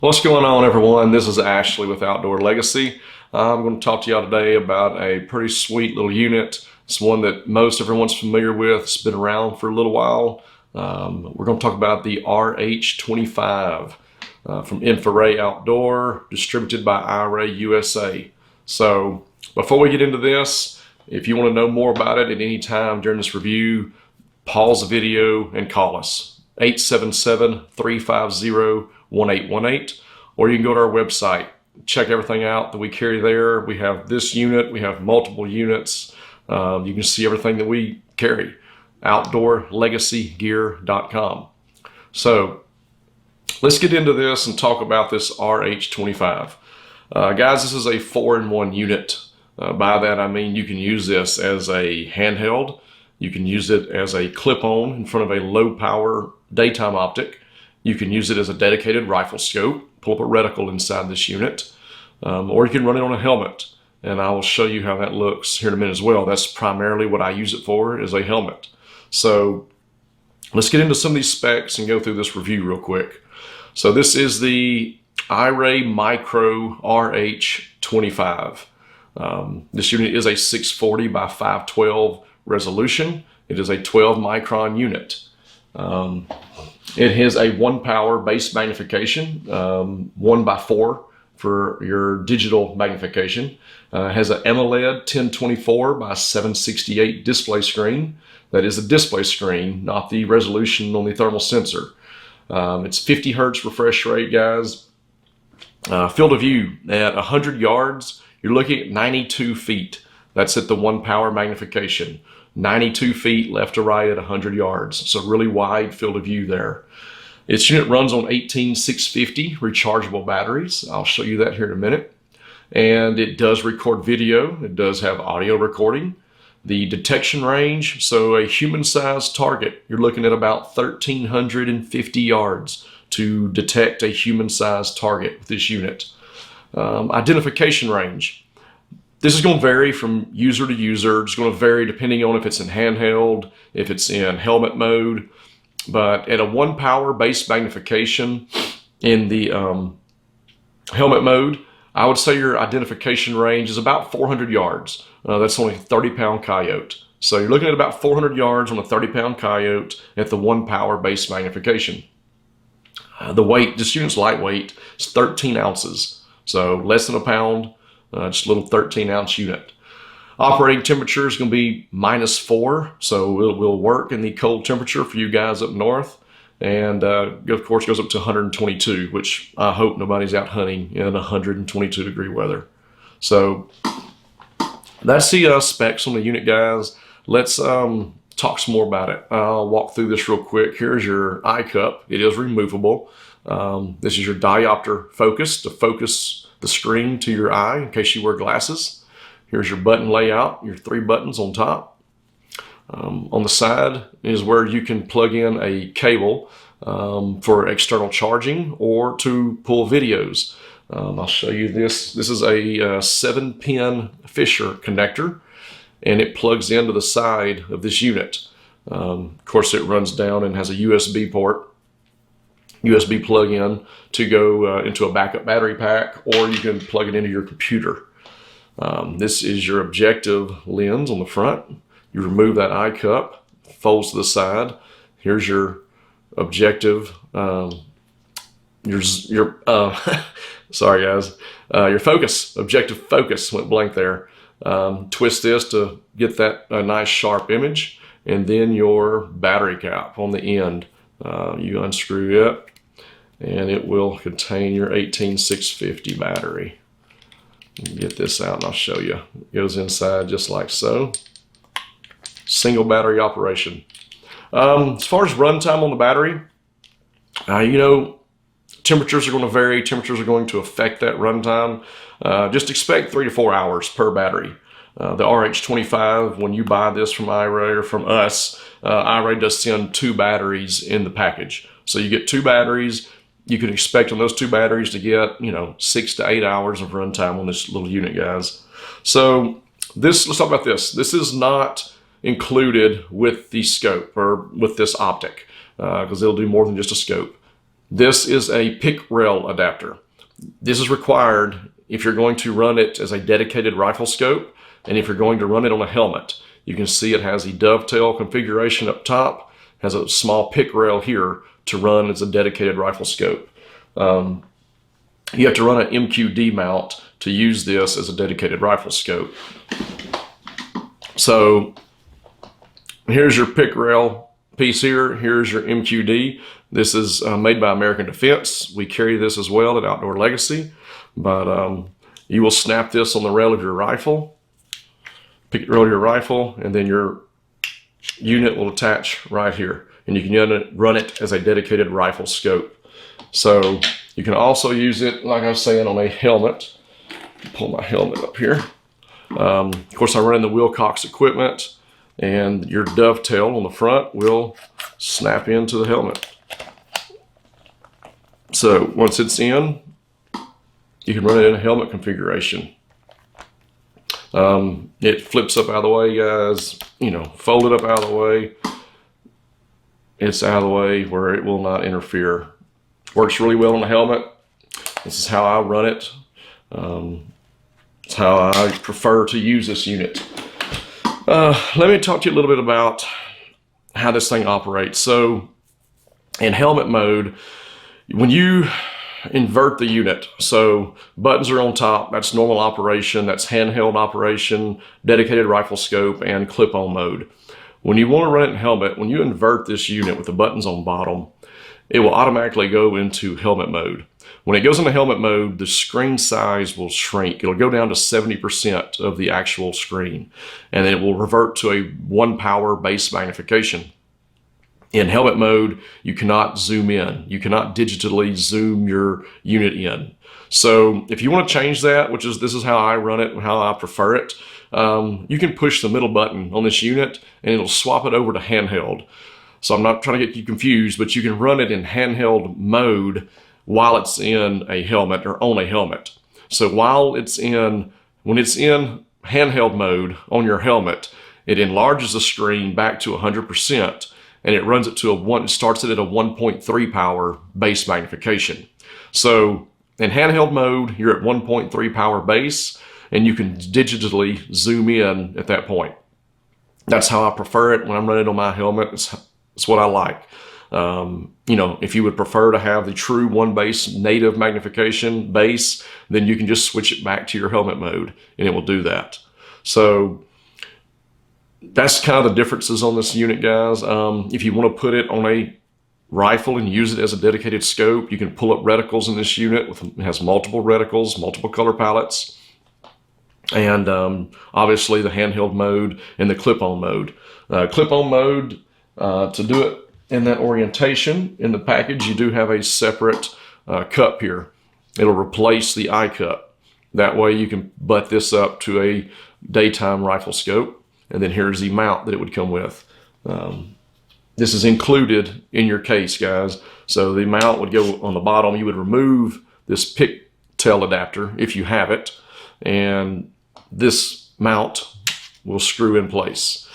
What's going on, everyone? This is Ashley with Outdoor Legacy. I'm going to talk to y'all today about a pretty sweet little unit. It's one that most everyone's familiar with. It's been around for a little while. We're going to talk about the RH25 from InfiRay Outdoor, distributed by iRay USA. So before we get into this, if you want to know more about it at any time during this review, pause the video and call us. 877-350-1818, or you can go to our website, check everything out that we carry there. We have this unit, we have multiple units. You can see everything that we carry, outdoorlegacygear.com. So let's get into this and talk about this RH25. Guys, this is a 4-in-1 unit. By that I mean you can use this as a handheld. You can use it as a clip-on in front of a low-power daytime optic. You can use it as a dedicated rifle scope, pull up a reticle inside this unit, or you can run it on a helmet. And I will show you how that looks here in a minute as well. That's primarily what I use it for, is a helmet. So let's get into some of these specs and go through this review real quick. So this is the iRay Micro RH25. This unit is a 640 by 512 resolution. It is a 12 micron unit. It has a 1-power base magnification, 1x4 for your digital magnification. It has an AMOLED 1024 by 768 display screen. That is a display screen, not the resolution on the thermal sensor. It's 50 hertz refresh rate, guys. Field of view at 100 yards, you're looking at 92 feet. That's at the 1-power magnification. 92 feet left to right at 100 yards. So really wide field of view there. Its unit runs on 18650 rechargeable batteries. I'll show you that here in a minute. And it does record video. It does have audio recording. The detection range, so a human-sized target, you're looking at about 1,350 yards to detect a human-sized target with this unit. Identification range. This is going to vary from user to user. It's going to vary depending on if it's in handheld, if it's in helmet mode. But at a 1-power base magnification in the helmet mode, I would say your identification range is about 400 yards. That's only a 30-pound coyote. So you're looking at about 400 yards on a 30-pound coyote at the 1-power base magnification. The weight, this unit's lightweight, it's 13 ounces. So less than a pound. Just a little 13-ounce unit. Operating temperature is going to be -4, so it will work in the cold temperature for you guys up north. And of course goes up to 122, which I hope nobody's out hunting in 122 degree weather. So that's the specs on the unit, guys. Let's talk some more about it. I'll walk through this real quick. Here's your eye cup. It is removable. This is your diopter focus to focus the screen to your eye in case you wear glasses. Here's your button layout, your 3 buttons on top. On the side is where you can plug in a cable for external charging or to pull videos. I'll show you this. This is a 7-pin Fisher connector, and it plugs into the side of this unit. Of course, it runs down and has a USB port. USB plug-in to go into a backup battery pack, or you can plug it into your computer. This is your objective lens on the front. You remove that eye cup, folds to the side. Here's your objective, sorry guys, your focus, objective focus went blank there. Twist this to get that nice sharp image, and then your battery cap on the end. You unscrew it, and it will contain your 18650 battery. Get this out and I'll show you. It goes inside just like so. Single battery operation. As far as runtime on the battery, you know, temperatures are going to vary. Temperatures are going to affect that runtime. Just expect 3 to 4 hours per battery. The RH25, when you buy this from iRay or from us, iRay does send 2 batteries in the package. So you get 2 batteries. You can expect on those 2 batteries to get, you know, 6 to 8 hours of runtime on this little unit, guys. So let's talk about this. This is not included with the scope or with this optic because it'll do more than just a scope. This is a pick rail adapter. This is required if you're going to run it as a dedicated rifle scope and if you're going to run it on a helmet. You can see it has the dovetail configuration up top, has a small pick rail here to run as a dedicated rifle scope. You have to run an MQD mount to use this as a dedicated rifle scope. So here's your pick rail piece here. Here's your MQD. This is made by American Defense. We carry this as well at Outdoor Legacy. But you will snap this on the rail of your rifle, pick rail of your rifle, and then your unit will attach right here. And you can run it as a dedicated rifle scope. So you can also use it, like I was saying, on a helmet. Pull my helmet up here. Of course, I run in the Wilcox equipment, and your dovetail on the front will snap into the helmet. So once it's in, you can run it in a helmet configuration. It flips up out of the way, guys. Fold it up out of the way. It's out of the way where it will not interfere. Works really well on the helmet. This is how I run it. It's how I prefer to use this unit. Let me talk to you a little bit about how this thing operates. So in helmet mode, when you invert the unit, so buttons are on top, that's normal operation, that's handheld operation, dedicated rifle scope, and clip-on mode. When you want to run it in helmet, when you invert this unit with the buttons on bottom, it will automatically go into helmet mode. When it goes into helmet mode, the screen size will shrink. It'll go down to 70% of the actual screen, and then it will revert to a 1 power base magnification. In helmet mode, you cannot zoom in. You cannot digitally zoom your unit in. So if you want to change that, this is how I run it and how I prefer it, you can push the middle button on this unit and it'll swap it over to handheld. So I'm not trying to get you confused, but you can run it in handheld mode while it's in a helmet or on a helmet. So when it's in handheld mode on your helmet, it enlarges the screen back to 100%. And it runs it to it starts it at a 1.3 power base magnification. So in handheld mode, you're at 1.3 power base, and you can digitally zoom in at that point. That's how I prefer it when I'm running on my helmet. It's what I like. If you would prefer to have the true 1 base native magnification base, then you can just switch it back to your helmet mode, and it will do that. So that's kind of the differences on this unit, guys. If you want to put it on a rifle and use it as a dedicated scope, you can pull up reticles in this unit. It has multiple reticles, multiple color palettes, and obviously the handheld mode and the clip-on mode. Clip-on mode, to do it in that orientation in the package, you do have a separate cup here. It'll replace the eye cup. That way you can butt this up to a daytime rifle scope. And then here's the mount that it would come with. This is included in your case, guys. So the mount would go on the bottom. You would remove this pick tail adapter if you have it, and this mount will screw in place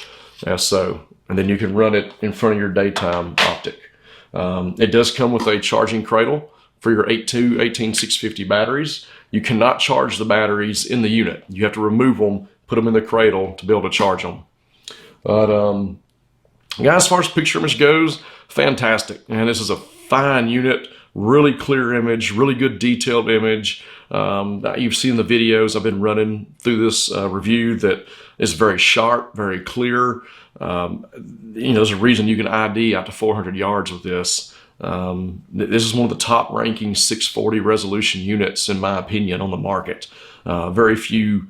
as so. And then you can run it in front of your daytime optic. It does come with a charging cradle for your 18650 batteries. You cannot charge the batteries in the unit. You have to remove them, put them in the cradle to be able to charge them. But guys, as far as picture image goes, fantastic. And this is a fine unit, really clear image, really good detailed image. You've seen the videos I've been running through this review that is very sharp, very clear. There's a reason you can ID out to 400 yards with this. This is one of the top ranking 640 resolution units, in my opinion, on the market. Very few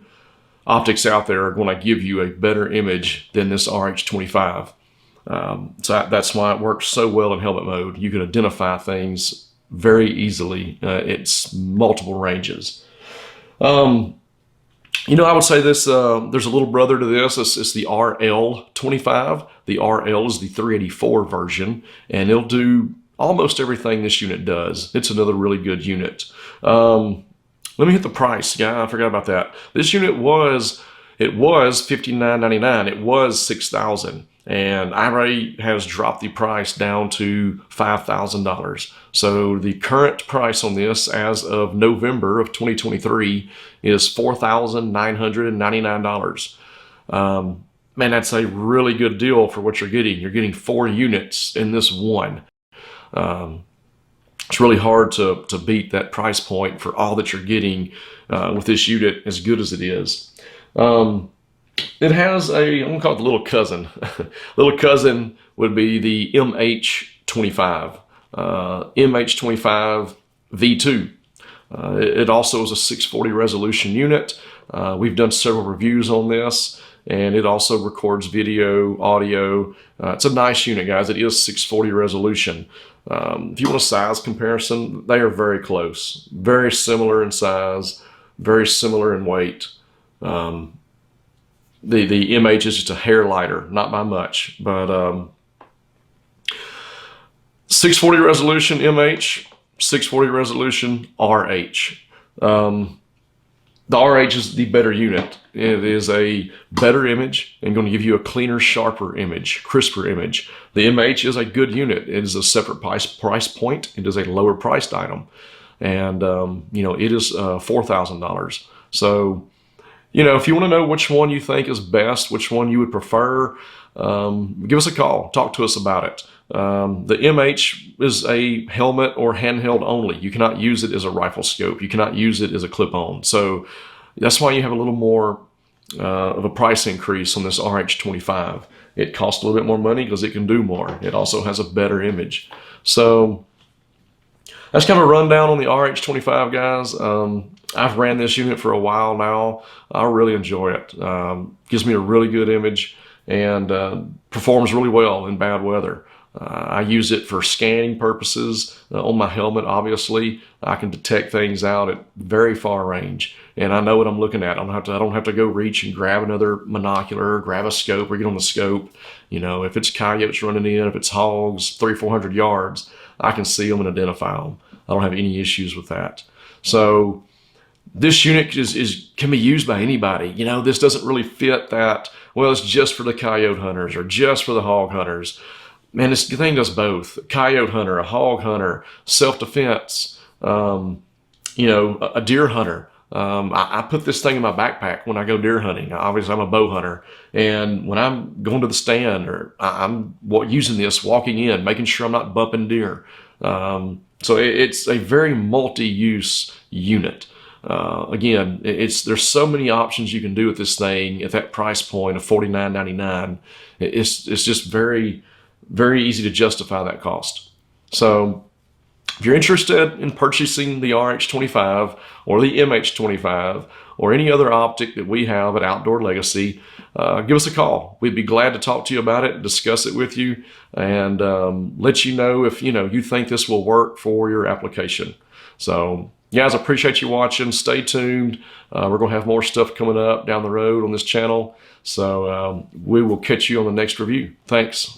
optics out there are going to give you a better image than this RH25. So that's why it works so well in helmet mode. You can identify things very easily. It's multiple ranges. I would say this, there's a little brother to this. It's the RL25. The RL is the 384 version, and it'll do almost everything this unit does. It's another really good unit. Let me hit the price. Yeah, I forgot about that. This unit was $59.99. It was $6,000. and iRay has dropped the price down to $5,000. So the current price on this as of November of 2023 is $4,999. Man, that's a really good deal for what you're getting. You're getting 4 units in this one. It's really hard to beat that price point for all that you're getting with this unit, as good as it is. It has I'm going to call it the little cousin. Little cousin would be the MH25. MH25 V2. It also is a 640 resolution unit. We've done several reviews on this, and it also records video, audio. It's a nice unit, guys. It is 640 resolution. If you want a size comparison, they are very close. Very similar in size, very similar in weight. The MH is just a hair lighter, not by much, but 640 resolution MH, 640 resolution RH. The RH is the better unit. It is a better image and going to give you a cleaner, sharper image, crisper image. The MH is a good unit. It is a separate price point. It is a lower priced item. And, you know, it is $4,000. So, you know, if you want to know which one you think is best, which one you would prefer, give us a call. Talk to us about it. The MH is a helmet or handheld only. You cannot use it as a rifle scope. You cannot use it as a clip-on. So that's why you have a little more of a price increase on this RH25. It costs a little bit more money because it can do more. It also has a better image. So that's kind of a rundown on the RH25, guys. I've ran this unit for a while now. I really enjoy it. Gives me a really good image and performs really well in bad weather. I use it for scanning purposes on my helmet. Obviously, I can detect things out at very far range, and I know what I'm looking at. I don't have to go reach and grab another monocular, grab a scope, or get on the scope. You know, if it's coyotes running in, if it's hogs 300-400 yards, I can see them and identify them. I don't have any issues with that. So this unit can be used by anybody. You know, this doesn't really fit that, well, it's just for the coyote hunters or just for the hog hunters. Man, this thing does both. A coyote hunter, a hog hunter, self-defense, you know, a deer hunter. I put this thing in my backpack when I go deer hunting. Obviously, I'm a bow hunter. And when I'm going to the stand, or I'm using this, walking in, making sure I'm not bumping deer. So it's a very multi-use unit. Again, there's so many options you can do with this thing at that price point of $49.99. It's just very, very easy to justify that cost. So if you're interested in purchasing the RH25 or the MH25 or any other optic that we have at Outdoor Legacy, give us a call. We'd be glad to talk to you about it, discuss it with you, and let you know if you think this will work for your application. So guys, I appreciate you watching. Stay tuned. We're going to have more stuff coming up down the road on this channel. So we will catch you on the next review. Thanks.